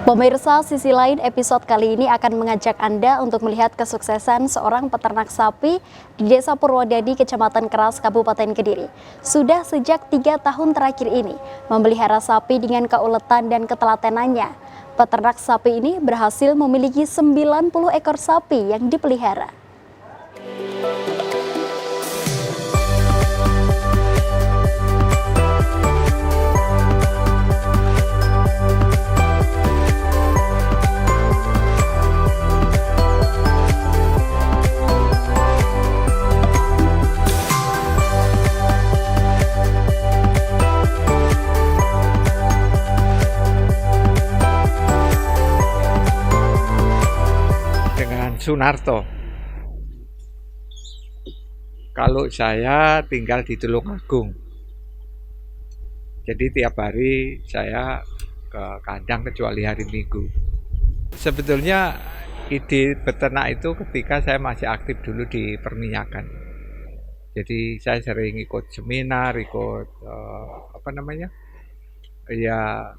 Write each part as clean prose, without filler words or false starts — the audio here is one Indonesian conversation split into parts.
Pemirsa, sisi lain episode kali ini akan mengajak Anda untuk melihat kesuksesan seorang peternak sapi di Desa Purwodadi, Kecamatan Keras, Kabupaten Kediri. Sudah sejak 3 tahun terakhir ini, memelihara sapi dengan keuletan dan ketelatenannya. Peternak sapi ini berhasil memiliki 90 ekor sapi yang dipelihara. Sunarto. Kalau saya tinggal di Tulungagung, jadi tiap hari saya ke kandang kecuali hari Minggu. Sebetulnya ide beternak itu ketika saya masih aktif dulu di perminyakan. Jadi saya sering ikut seminar, ikut ya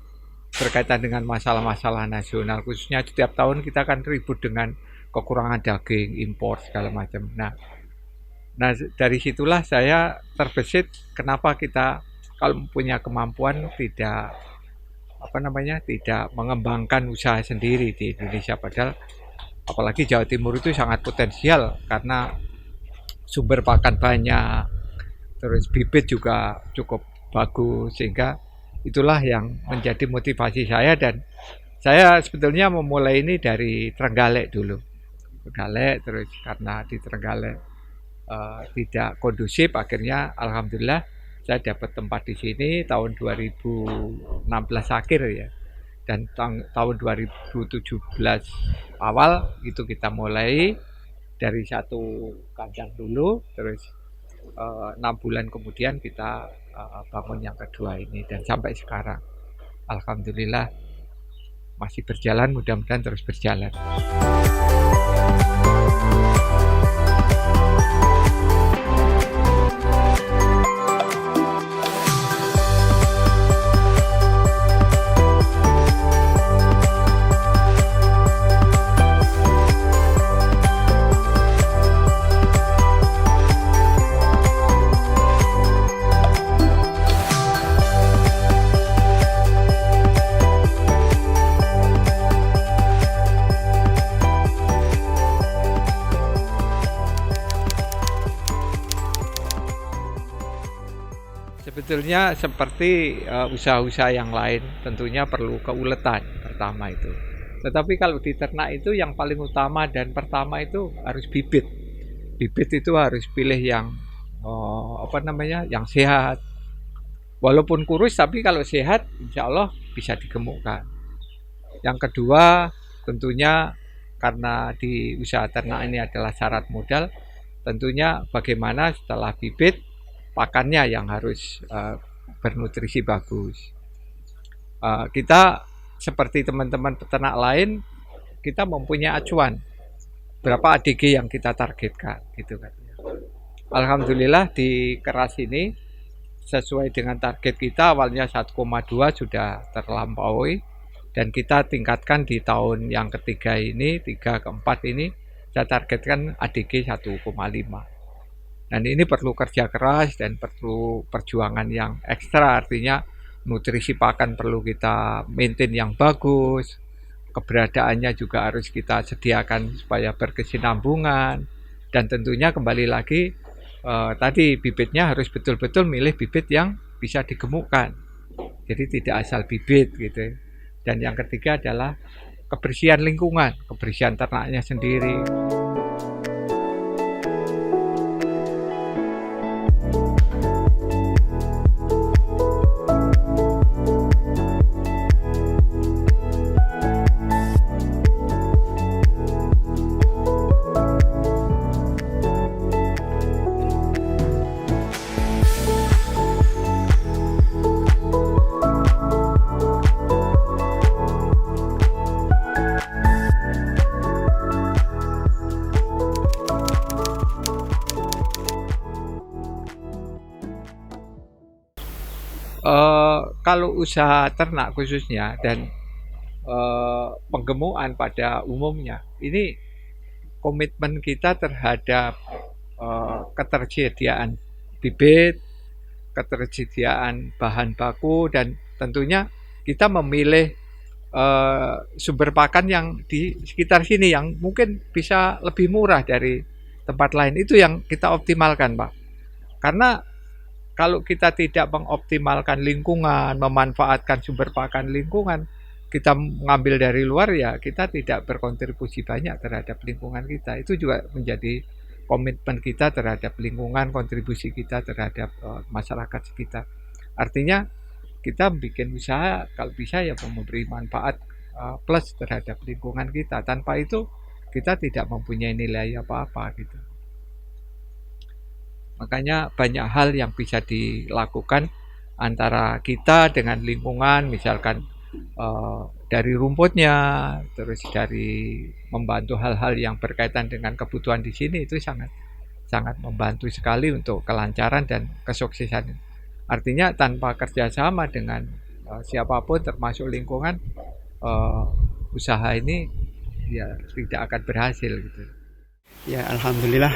berkaitan dengan masalah-masalah nasional, khususnya setiap tahun kita kan ribut dengan kekurangan daging, impor segala macam. Nah, dari situlah saya terbesit kenapa kita kalau punya kemampuan tidak tidak mengembangkan usaha sendiri di Indonesia, padahal apalagi Jawa Timur itu sangat potensial karena sumber pakan banyak, terus bibit juga cukup bagus, sehingga itulah yang menjadi motivasi saya. Dan saya sebetulnya memulai ini dari Trenggalek dulu. Terus karena di Trenggalek tidak kondusif, akhirnya alhamdulillah saya dapat tempat di sini tahun 2016 akhir ya, dan tahun 2017 awal itu kita mulai dari satu kandang dulu, terus 6 bulan kemudian kita bangun yang kedua ini, dan sampai sekarang alhamdulillah masih berjalan, mudah-mudahan terus berjalan. Sebetulnya seperti usaha-usaha yang lain, tentunya perlu keuletan pertama itu. Tetapi kalau di ternak itu yang paling utama dan pertama itu harus bibit. Bibit itu harus pilih yang yang sehat. Walaupun kurus tapi kalau sehat insya Allah bisa digemukkan. Yang kedua tentunya karena di usaha ternak ini adalah syarat modal, tentunya bagaimana setelah bibit pakannya yang harus bernutrisi bagus. Kita seperti teman-teman peternak lain, kita mempunyai acuan berapa ADG yang kita targetkan, gitu kan. Alhamdulillah di Keras ini sesuai dengan target kita, awalnya 1,2 sudah terlampaui, dan kita tingkatkan di tahun yang ketiga ini, 3 ke 4 ini saya targetkan ADG 1,5. Dan ini perlu kerja keras dan perlu perjuangan yang ekstra, artinya nutrisi pakan perlu kita maintain yang bagus, keberadaannya juga harus kita sediakan supaya berkesinambungan, dan tentunya kembali lagi tadi bibitnya harus betul-betul milih bibit yang bisa digemukkan, jadi tidak asal bibit gitu. Dan yang ketiga adalah kebersihan lingkungan, kebersihan ternaknya sendiri. Kalau usaha ternak khususnya, dan penggemukan pada umumnya. Ini komitmen kita terhadap ketersediaan bibit, ketersediaan bahan baku, dan tentunya kita memilih sumber pakan yang di sekitar sini yang mungkin bisa lebih murah dari tempat lain. Itu yang kita optimalkan, Pak. Karena kalau kita tidak mengoptimalkan lingkungan, memanfaatkan sumber pakan lingkungan, kita mengambil dari luar, ya kita tidak berkontribusi banyak terhadap lingkungan kita. Itu juga menjadi komitmen kita terhadap lingkungan, kontribusi kita terhadap masyarakat sekitar. Artinya kita bikin usaha kalau bisa ya memberi manfaat plus terhadap lingkungan kita. Tanpa itu kita tidak mempunyai nilai apa-apa gitu. Makanya banyak hal yang bisa dilakukan antara kita dengan lingkungan, misalkan dari rumputnya, terus dari membantu hal-hal yang berkaitan dengan kebutuhan di sini, itu sangat sangat membantu sekali untuk kelancaran dan kesuksesan. Artinya tanpa kerjasama dengan siapapun termasuk lingkungan, usaha ini ya tidak akan berhasil gitu. Ya, alhamdulillah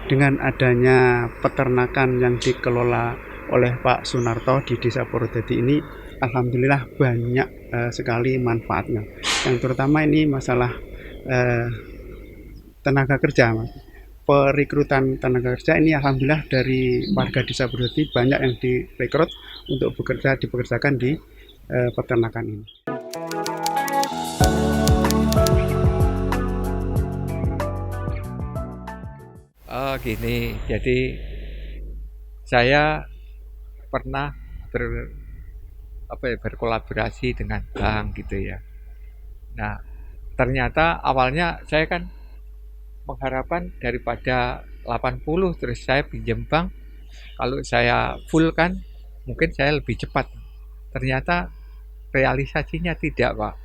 dengan adanya peternakan yang dikelola oleh Pak Sunarto di Desa Purwodadi ini, alhamdulillah banyak sekali manfaatnya. Yang terutama ini masalah tenaga kerja, Mas. Perekrutan tenaga kerja ini alhamdulillah dari warga Desa Purwodadi banyak yang direkrut untuk dipekerjakan di peternakan ini. Gini, jadi saya pernah berkolaborasi dengan bank gitu ya. Nah, ternyata awalnya saya kan mengharapkan daripada 80 terus saya pinjam bank, kalau saya full kan mungkin saya lebih cepat. Ternyata realisasinya tidak, Pak.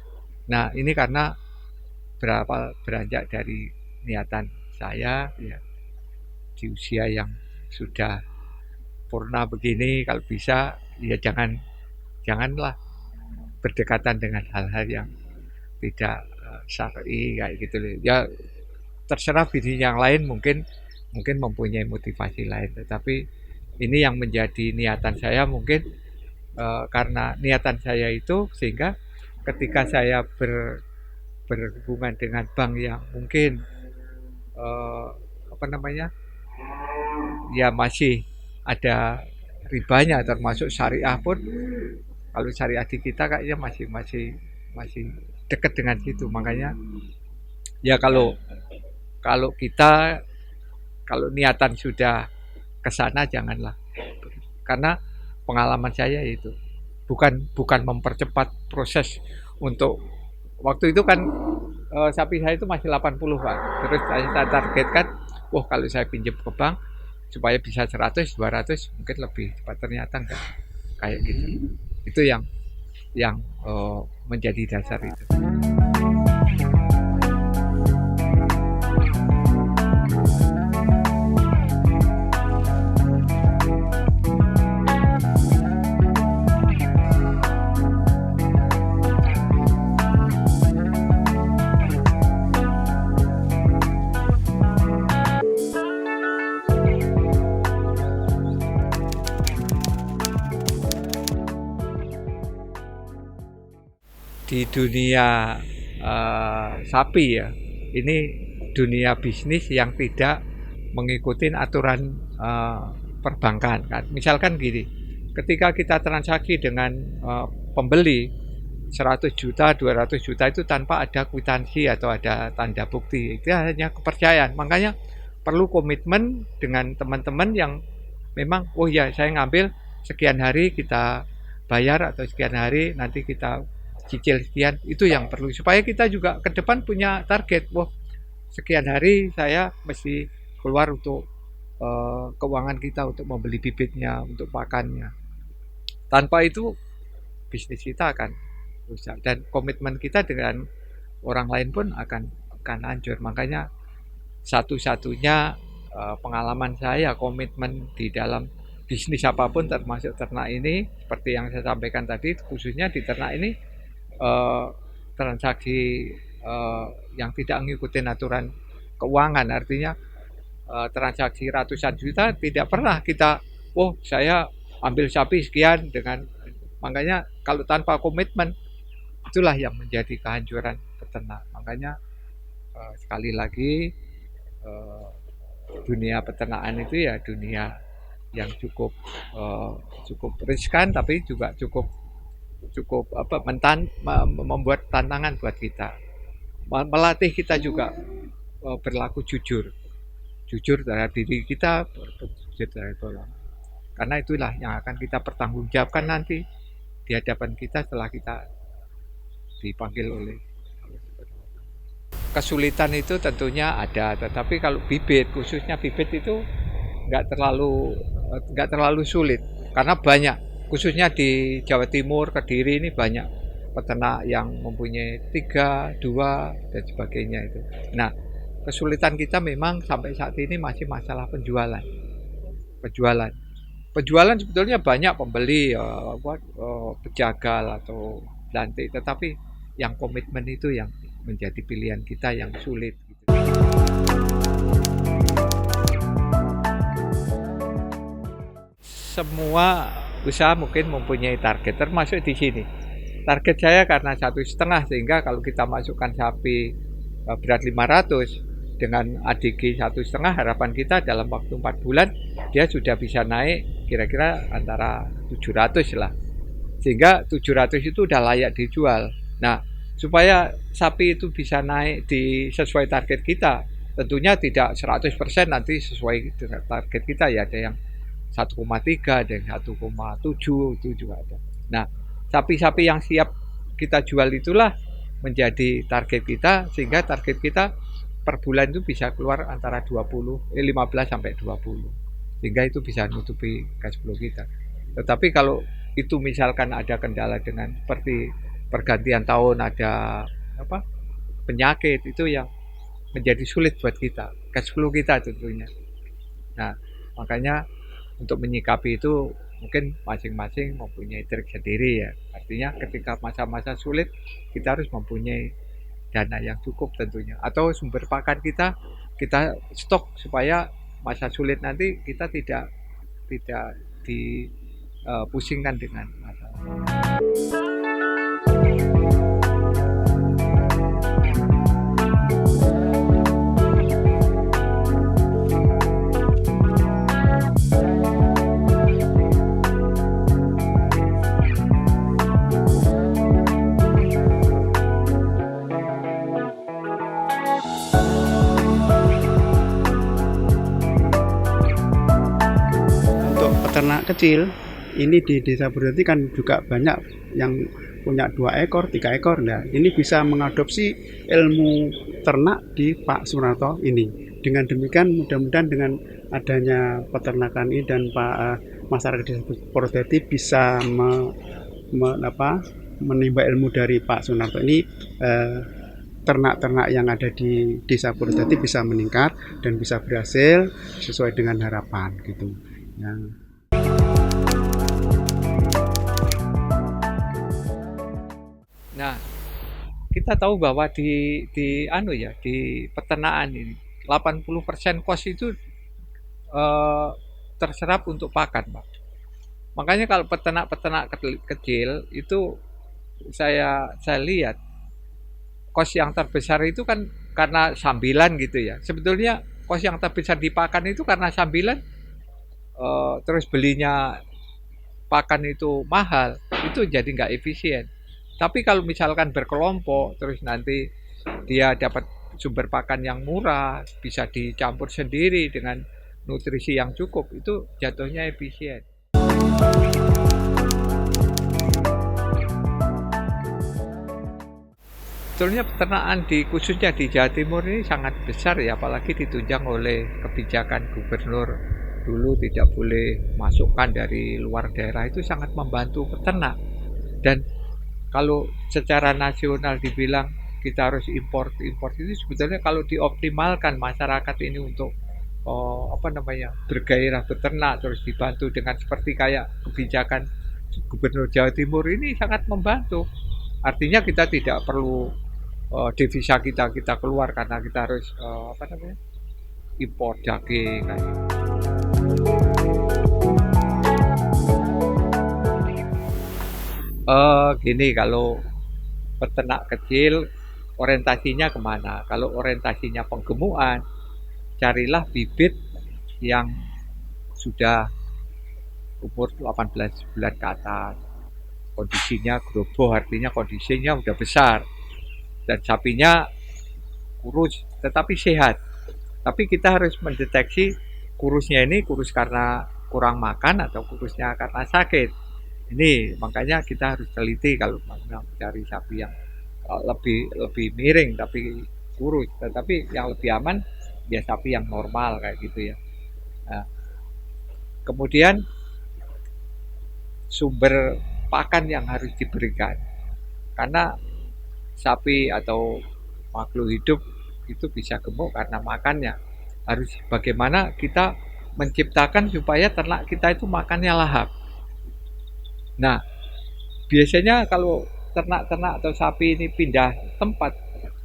Nah, ini karena beranjak dari niatan saya ya, di usia yang sudah purna begini, kalau bisa ya janganlah berdekatan dengan hal-hal yang tidak syar'i kayak gitu loh. Ya terserah bisnis yang lain mungkin mempunyai motivasi lain, tetapi ini yang menjadi niatan saya mungkin karena niatan saya itu, sehingga ketika saya berhubungan dengan bank yang mungkin ya masih ada ribanya, termasuk syariah pun, kalau syariah di kita kayaknya masih dekat dengan situ. Makanya ya kalau niatan sudah ke sana janganlah, karena pengalaman saya itu bukan mempercepat proses. Untuk waktu itu kan sapi saya itu masih 80, Pak. Terus saya targetkan, wah kalau saya pinjam ke bank supaya bisa 100, 200 mungkin lebih cepat, ternyata enggak kayak gitu. Itu yang menjadi dasar itu. Di dunia sapi ya, ini dunia bisnis yang tidak mengikuti aturan perbankan kan. Misalkan gini, ketika kita transaksi dengan pembeli 100 juta, 200 juta itu tanpa ada kwitansi atau ada tanda bukti, itu hanya kepercayaan. Makanya perlu komitmen dengan teman-teman yang memang, oh ya saya ngambil sekian hari kita bayar, atau sekian hari nanti kita cicil sekian. Itu yang perlu supaya kita juga ke depan punya target. Wah, sekian hari saya mesti keluar untuk keuangan kita, untuk membeli bibitnya, untuk pakannya. Tanpa itu bisnis kita akan rusak, dan komitmen kita dengan orang lain pun akan hancur. Makanya satu-satunya pengalaman saya, komitmen di dalam bisnis apapun termasuk ternak ini, seperti yang saya sampaikan tadi, khususnya di ternak ini, transaksi yang tidak mengikuti aturan keuangan, artinya transaksi ratusan juta tidak pernah kita, oh saya ambil sapi sekian dengan, makanya kalau tanpa komitmen itulah yang menjadi kehancuran peternak. Makanya sekali lagi dunia peternakan itu ya dunia yang cukup riskan, tapi juga cukup membuat tantangan buat kita, melatih kita juga berlaku jujur terhadap diri kita, jujur terhadap orang. Karena itulah yang akan kita pertanggungjawabkan nanti di hadapan kita setelah kita dipanggil oleh. Kesulitan itu tentunya ada, tetapi kalau bibit, khususnya bibit itu nggak terlalu sulit, karena banyak, khususnya di Jawa Timur, Kediri ini banyak peternak yang mempunyai 3, 2 dan sebagainya itu. Nah, kesulitan kita memang sampai saat ini masih masalah penjualan. Penjualan sebetulnya banyak pembeli, pejagal atau lantik, tetapi yang komitmen itu yang menjadi pilihan kita yang sulit. Semua usaha mungkin mempunyai target, termasuk di sini. Target saya karena 1,5, sehingga kalau kita masukkan sapi berat 500 dengan ADG 1,5, harapan kita dalam waktu 4 bulan dia sudah bisa naik kira-kira antara 700 lah, sehingga 700 itu udah layak dijual. Nah, supaya sapi itu bisa naik sesuai target kita, tentunya tidak 100% nanti sesuai dengan target kita ya, ada yang 1,3, ada yang 1,7, itu juga ada. Nah, sapi-sapi yang siap kita jual itulah menjadi target kita, sehingga target kita per bulan itu bisa keluar antara 15 sampai 20, sehingga itu bisa nutupi cash flow kita. Tetapi kalau itu misalkan ada kendala dengan seperti pergantian tahun, ada penyakit, itu yang menjadi sulit buat kita, cash flow kita tentunya. Nah, makanya untuk menyikapi itu mungkin masing-masing mempunyai trik sendiri ya. Artinya ketika masa-masa sulit kita harus mempunyai dana yang cukup tentunya, atau sumber pakan kita stok supaya masa sulit nanti kita tidak dipusingkan dengan masalah. Peternak kecil ini di Desa Purwodadi kan juga banyak yang punya 2 ekor, 3 ekor. Nah, ini bisa mengadopsi ilmu ternak di Pak Sunarto ini. Dengan demikian mudah-mudahan dengan adanya peternakan ini dan masyarakat Desa Purwodadi bisa menimba ilmu dari Pak Sunarto ini, ternak-ternak yang ada di Desa Purwodadi bisa meningkat dan bisa berhasil sesuai dengan harapan gitu. Nah, kita tahu bahwa di peternakan ini 80% kos itu terserap untuk pakan, Pak. Makanya kalau peternak kecil itu saya lihat kos yang terbesar itu kan karena sambilan gitu ya. Sebetulnya kos yang terbesar di pakan itu karena sambilan, terus belinya pakan itu mahal, itu jadi nggak efisien. Tapi kalau misalkan berkelompok, terus nanti dia dapat sumber pakan yang murah, bisa dicampur sendiri dengan nutrisi yang cukup, itu jatuhnya efisien. Sebetulnya peternakan khususnya di Jawa Timur ini sangat besar ya, apalagi ditunjang oleh kebijakan gubernur dulu tidak boleh masukkan dari luar daerah, itu sangat membantu peternak. Dan kalau secara nasional dibilang kita harus import itu sebetulnya kalau dioptimalkan masyarakat ini untuk bergairah beternak, terus dibantu dengan seperti kayak kebijakan Gubernur Jawa Timur ini sangat membantu. Artinya kita tidak perlu devisa kita keluar karena kita harus impor daging kayak gitu. Gini, kalau peternak kecil orientasinya kemana? Kalau orientasinya penggemukan, carilah bibit yang sudah umur 18 bulan ke atas. Kondisinya groboh, artinya kondisinya udah besar. Dan sapinya kurus, tetapi sehat. Tapi kita harus mendeteksi kurusnya ini kurus karena kurang makan atau kurusnya karena sakit. Ini makanya kita harus teliti kalau mau cari sapi yang lebih miring tapi kurus. Tetapi yang lebih aman ya sapi yang normal kayak gitu ya. Nah, kemudian sumber pakan yang harus diberikan, karena sapi atau makhluk hidup itu bisa gemuk karena makannya. Harus bagaimana kita menciptakan supaya ternak kita itu makannya lahap. Nah, biasanya kalau ternak-ternak atau sapi ini pindah tempat,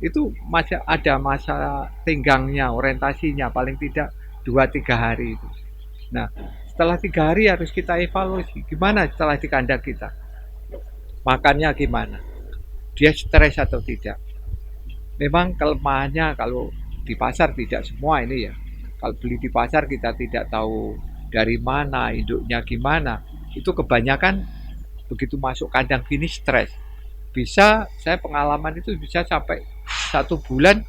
itu masih ada masa tinggangnya, orientasinya paling tidak 2-3 hari itu. Nah, setelah 3 hari harus kita evaluasi, gimana setelah di kandang kita, makannya gimana, dia stres atau tidak. Memang kelemahannya kalau di pasar tidak semua ini ya. Kalau beli di pasar kita tidak tahu dari mana, induknya gimana. Itu kebanyakan begitu masuk kandang gini stres. Bisa, saya pengalaman itu bisa sampai 1 bulan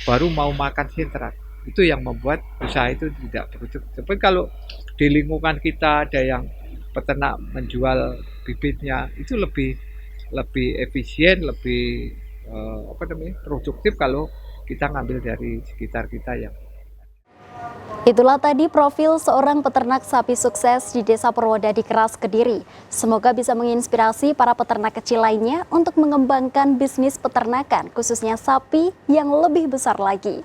baru mau makan sintrak. Itu yang membuat usaha itu tidak produktif. Tapi kalau di lingkungan kita ada yang peternak menjual bibitnya, itu lebih efisien, lebih produktif kalau kita ngambil dari sekitar kita yang. Itulah tadi profil seorang peternak sapi sukses di Desa Purwodadi Keras, Kediri. Semoga bisa menginspirasi para peternak kecil lainnya untuk mengembangkan bisnis peternakan, khususnya sapi yang lebih besar lagi.